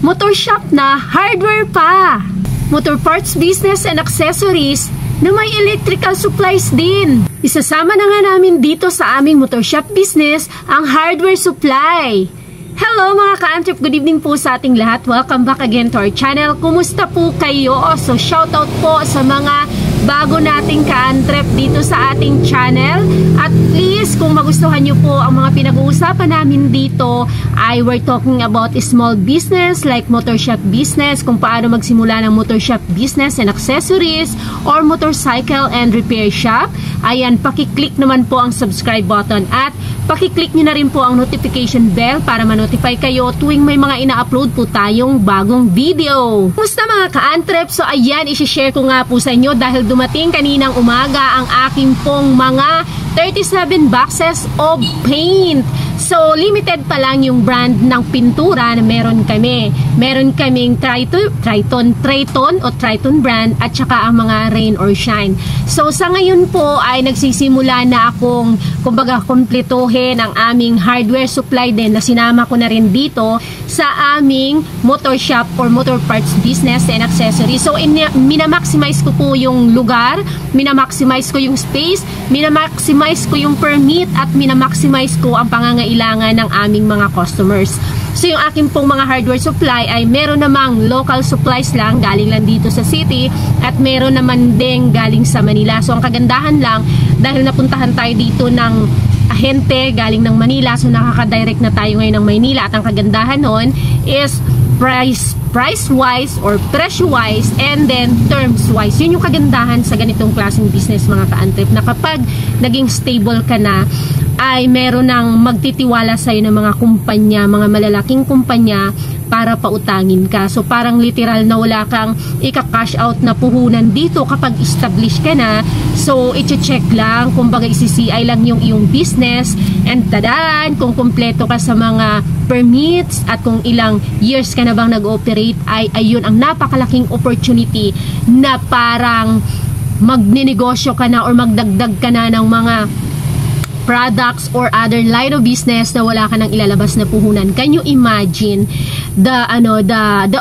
motor shop na hardware pa. Motor parts business and accessories na may electrical supplies din. Isasama na nga namin dito sa aming motor shop business ang hardware supply. Hello mga ka-antrep, good evening po sa ating lahat. Welcome back again to our channel. Kumusta po kayo? So shoutout po sa mga bago nating ka-antrep dito sa ating channel. At please, kung magustuhan nyo po ang mga pinag-uusapan namin dito, ay we're talking about small business like motor shop business, kung paano magsimula ng motor shop business and accessories, or motorcycle and repair shop. Ayan, pakiclick naman po ang subscribe button at pakiclick nyo na rin po ang notification bell para ma-notify kayo tuwing may mga ina-upload po tayong bagong video. Kumusta mga ka-antrep? So ayan, isi-share ko nga po sa inyo dahil dumating kaninang umaga ang aking pong mga 37 boxes of paint. So, limited pa lang yung brand ng pintura na meron kami. Meron kaming Triton brand at saka ang mga Rain or Shine. So, sa ngayon po ay nagsisimula na akong kumbaga kumpletuhin ang aming hardware supply din na sinama ko na rin dito sa aming motor shop or motor parts business and accessories. So, minamaximize ko po yung lugar, minamaximize ko yung space, minamaximize ko yung permit at minamaximize ko ang pangangailangan ng aming mga customers. So yung aking pong mga hardware supply ay meron namang local supplies lang, galing lang dito sa city, at meron naman ding galing sa Manila. So ang kagandahan lang, dahil napuntahan tayo dito ng ahente galing ng Manila, so nakaka-direct na tayo ngayon ng Maynila, at ang kagandahan nun is price-wise or presyo-wise and then terms-wise. Yun yung kagandahan sa ganitong klaseng business mga ka-antrep, na kapag naging stable ka na, ay meron ng magtitiwala sa'yo ng mga kumpanya, mga malalaking kumpanya para pautangin ka. So parang literal na wala kang ika-cash out na puhunan dito kapag establish ka na. So i-check lang, kumbaga isi-CI lang yung iyong business, and tadaan, kung kumpleto ka sa mga permits at kung ilang years ka na bang nag-operate, ay ayun ang napakalaking opportunity na parang magnenegosyo ka na or magdagdag ka na ng mga products or other line of business na wala ka nang ilalabas na puhunan. Can you imagine the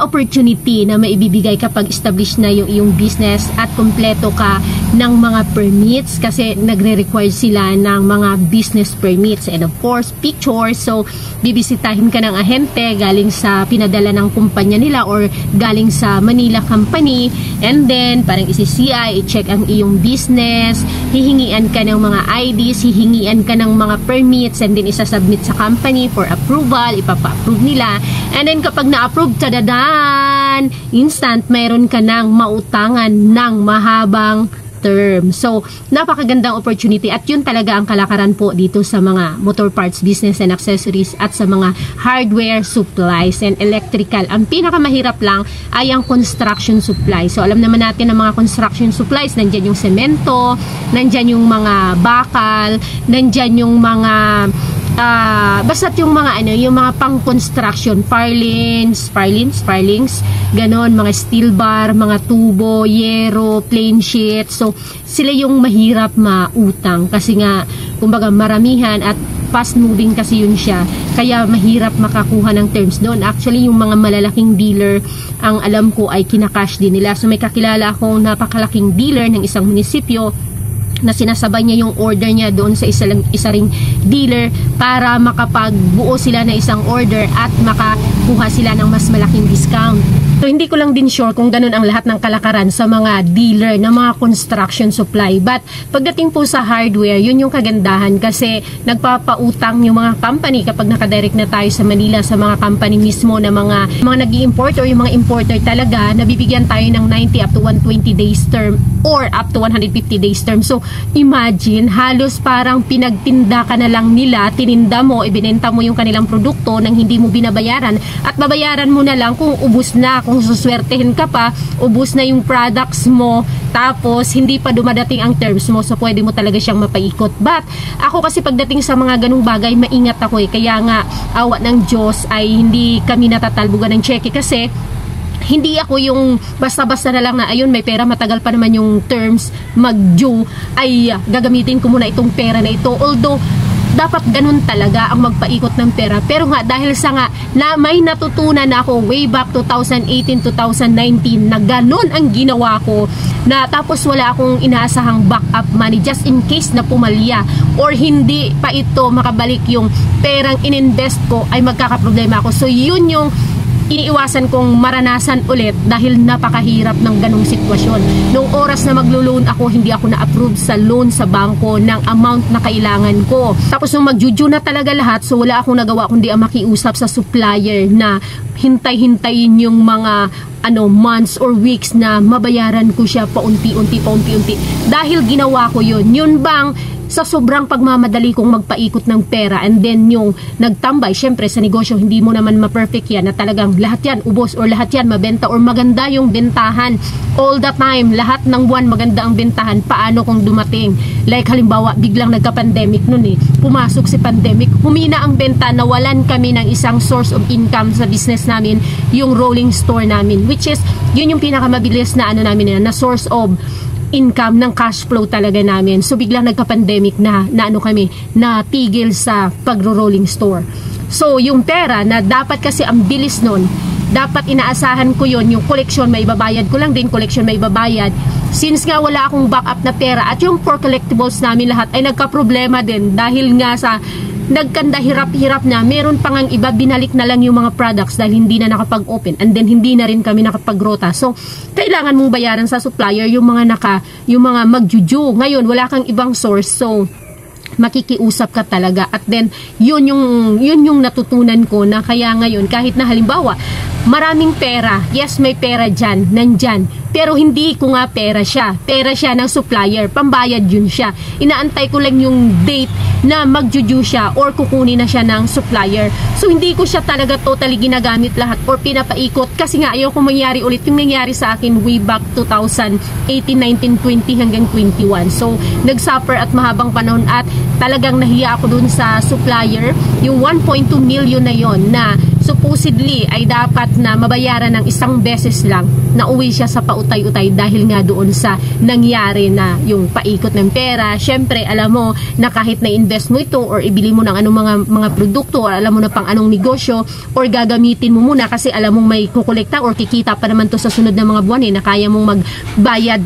opportunity na maibibigay kapag established na yung iyong business at kumpleto ka ng mga permits, kasi nagre-require sila ng mga business permits and of course pictures. So bibisitahin ka ng ahente galing sa pinadala ng kumpanya nila or galing sa Manila company, and then parang isi-CI, i-check ang iyong business, hihingian ka ng mga IDs, hihingian ka ng mga permits, and then isasubmit sa company for approval, ipapa-approve nila, and then kapag na-approve, tadadan, instant, mayroon ka ng mautangan ng mahabang term. So, napakagandang opportunity, at yun talaga ang kalakaran po dito sa mga motor parts business and accessories at sa mga hardware supplies and electrical. Ang pinakamahirap lang ay ang construction supply. So, alam naman natin ang mga construction supplies, nandyan yung semento, nandyan yung mga bakal, nandyan yung mga basta't yung mga yung mga pang-construction, firelings, ganon, mga steel bar, mga tubo, yero, plain sheet. So, sila yung mahirap mautang kasi nga, kumbaga maramihan at fast moving kasi yun siya. Kaya mahirap makakuha ng terms doon. Actually, yung mga malalaking dealer, ang alam ko ay kinakash din nila. So, may kakilala akong napakalaking dealer ng isang munisipyo na sinasabay niya yung order niya doon sa isa ring dealer para makapagbuo sila ng isang order at makakuha sila ng mas malaking discount. So, hindi ko lang din sure kung ganun ang lahat ng kalakaran sa mga dealer ng mga construction supply. But, pagdating po sa hardware, yun yung kagandahan kasi nagpapautang yung mga company kapag nakadirect na tayo sa Manila, sa mga company mismo na mga nag-i-import or yung mga importer talaga, nabibigyan tayo ng 90 up to 120 days term or up to 150 days term. So, imagine, halos parang pinagtinda ka na lang nila, tininda mo, ibinenta mo yung kanilang produkto nang hindi mo binabayaran, at babayaran mo na lang kung ubus na, kung suswertehin ka pa, ubus na yung products mo, tapos hindi pa dumadating ang terms mo, so pwede mo talaga siyang mapaikot. But, ako kasi pagdating sa mga ganung bagay, maingat ako kaya nga, awa ng Diyos ay hindi kami natatalbugan ng cheque kasi hindi ako yung basta-basta na lang na ayun may pera, matagal pa naman yung terms mag-due, ay gagamitin ko muna itong pera na ito. Although dapat ganun talaga ang magpaikot ng pera. Pero nga, dahil sa nga, na may natutunan ako way back 2018, 2019, na ganun ang ginawa ko, na tapos wala akong inaasahang backup money just in case na pumalya or hindi pa ito makabalik yung perang ininvest ko, ay magkakaproblema ako. So yun yung iniiwasan kong maranasan ulit dahil napakahirap ng ganong sitwasyon. Noong oras na maglo-loan ako, hindi ako na-approve sa loan sa bangko ng amount na kailangan ko. Tapos nung magjuju na talaga lahat, so wala akong nagawa kundi ang makiusap sa supplier na hintay-hintayin yung mga months or weeks na mabayaran ko siya paunti-unti. Dahil ginawa ko yun. Yun bang sa sobrang pagmamadali kong magpaikot ng pera and then yung nagtambay, syempre sa negosyo hindi mo naman ma-perfect yan na talagang lahat yan ubos or lahat yan mabenta or maganda yung bentahan all the time, lahat ng buwan maganda ang bentahan. Paano kung dumating, like halimbawa biglang nagka-pandemic nun pumasok si pandemic, humina ang benta, nawalan kami ng isang source of income sa business namin, yung rolling store namin, which is yun yung pinakamabilis na namin na source of income ng cash flow talaga namin. So biglang nagka-pandemic na kami, natigil sa pagro-rolling store. So yung pera na dapat kasi ang bilis nun, dapat inaasahan ko yon, yung collection may ibabayad ko lang din, collection may ibabayad. Since nga wala akong backup na pera at yung for collectibles namin lahat ay nagka-problema din dahil nga sa nagkanda hirap-hirap na, meron pa ngang iba binalik na lang yung mga products dahil hindi na nakapag-open and then hindi na rin kami nakapag-rota. So kailangan mong bayaran sa supplier yung mga magjuju. Ngayon wala kang ibang source, so makikiusap ka talaga. At then yun yung natutunan ko na kaya ngayon kahit na halimbawa maraming pera, yes may pera dyan, nandyan, pero hindi ko nga pera siya ng supplier, pambayad yun siya. Inaantay ko lang yung date na magjuju siya or kukunin na siya ng supplier. So hindi ko siya talaga totally ginagamit lahat or pinapaikot kasi nga ayaw ko mangyari ulit yung nangyari sa akin way back 2018, 19, 20 hanggang 21. So nagsuffer at mahabang panahon at talagang nahiya ako dun sa supplier. Yung 1.2 million na yon na supposedly ay dapat na mabayaran ng isang beses lang, nauwi siya sa pautay-utay dahil nga doon sa nangyari na yung paikot ng pera. Syempre alam mo na kahit na-invest mo ito or ibili mo ng anong mga produkto or alam mo na pang anong negosyo or gagamitin mo muna kasi alam mong may kukolekta or kikita pa naman to sa sunod na mga buwan na kaya mong magbayad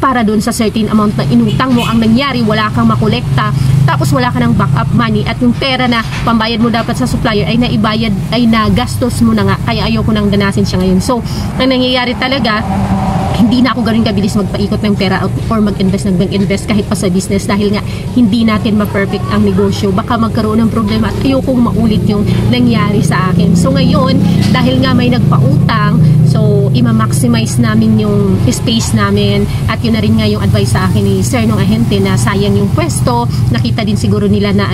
para doon sa certain amount na inutang mo. Ang nangyari, wala kang makolekta, tapos wala ka ng backup money at yung pera na pambayad mo dapat sa supplier ay naibayad, ay nagastos mo na nga, kaya ayoko nang ganasin siya ngayon. So ang nangyayari talaga, hindi na ako ganun kabilis magpaikot ng pera or mag-invest kahit pa sa business dahil nga hindi natin ma-perfect ang negosyo. Baka magkaroon ng problema at ayokong maulit yung nangyari sa akin. So ngayon, dahil nga may nagpautang, so ima-maximize namin yung space namin at yun na rin nga yung advice sa akin ni sir nung ahente na sayang yung pwesto. Nakita din siguro nila na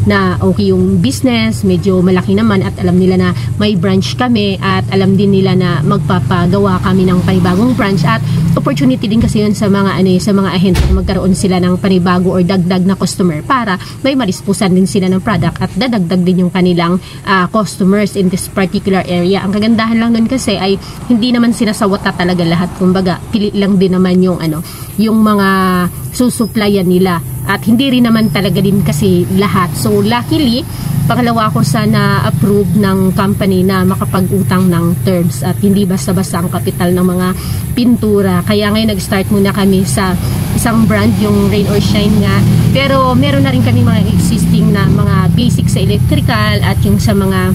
na okay yung business, medyo malaki naman at alam nila na may branch kami at alam din nila na magpapagawa kami ng panibagong branch at opportunity din kasi yun sa mga sa mga ahente na magkaroon sila ng panibago or dagdag na customer para may marispusan din sila ng product at dadagdag din yung kanilang customers in this particular area. Ang kagandahan lang nun kasi ay hindi naman sinasawata talaga lahat, kumbaga pili lang din naman yung yung mga susuplayan nila at hindi rin naman talaga din kasi lahat. So luckily pangalawa ko sana approve ng company na makapag-utang ng terms at hindi basta-basta ang kapital ng mga pintura. Kaya ngayon nag-start muna kami sa isang brand, yung Rain or Shine nga. Pero meron na rin kami mga existing na mga basic sa electrical at yung sa mga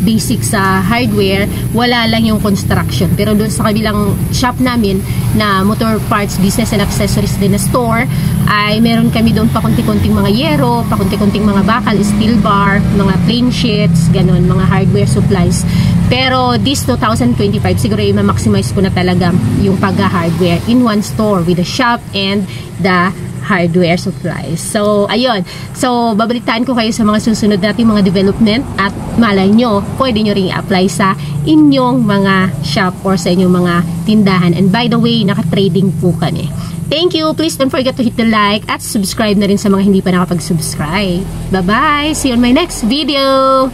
basic sa hardware, wala lang yung construction. Pero doon sa kabilang shop namin na motor parts, business and accessories din na store, ay meron kami doon pakunti-kunting mga yero, pakunti-kunting mga bakal, steel bar, mga plain sheets, ganun, mga hardware supplies. Pero this 2025, siguro i-maximize ko na talaga yung pag-hardware in one store with the shop and the hardware supplies. So, ayun. So, babalitaan ko kayo sa mga susunod nating mga development at malay nyo, pwede nyo rin i-apply sa inyong mga shop or sa inyong mga tindahan. And by the way, naka-trading po kami. Thank you. Please don't forget to hit the like at subscribe na rin sa mga hindi pa nakapag-subscribe. Bye-bye. See you on my next video.